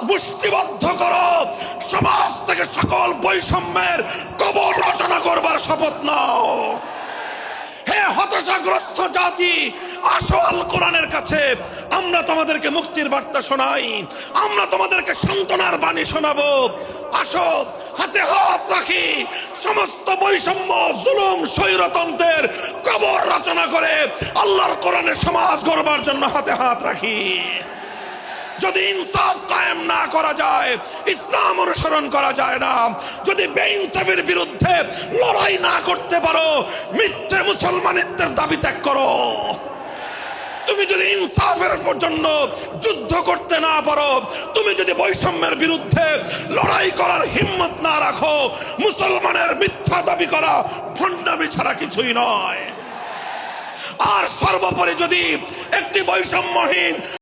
মুষ্টিবদ্ধ করো, সমাজ থেকে সকল বৈষম্যের কবর রচনা করবার শপথ নাও। হে হতাশাগ্রস্ত জাতি, আসো আল কোরআনের কাছে, আমরা তোমাদেরকে মুক্তির বার্তা শোনাই, আমরা তোমাদেরকে সান্ত্বনার বাণী শোনাবো। আসো হাতে হাত রাখি, সমস্ত বৈষম্য, জুলুম, স্বৈরতন্ত্রের কবর রচনা করে আল্লাহর কোরআনের সমাজ গড়বার জন্য হাতে হাত রাখি। যদি ইনসাফ কায়েম না করা যায়, ইসলাম অনুসরণ করা যায় না, যদি বেইনসাফের বিরুদ্ধে লড়াই না করতে পারো, মিথ্যে মুসলমানিত্বের দাবি ত্যাগ করো। তুমি যদি ইনসাফের জন্য যুদ্ধ করতে না পারো, তুমি যদি বৈষম্যের বিরুদ্ধে লড়াই করার হিম্মত না রাখো, মুসলমানের মিথ্যা দাবি করা ভণ্ডামি ছাড়া কিছুই নয়। আর সর্বোপরি যদি একটি বৈষম্যহীন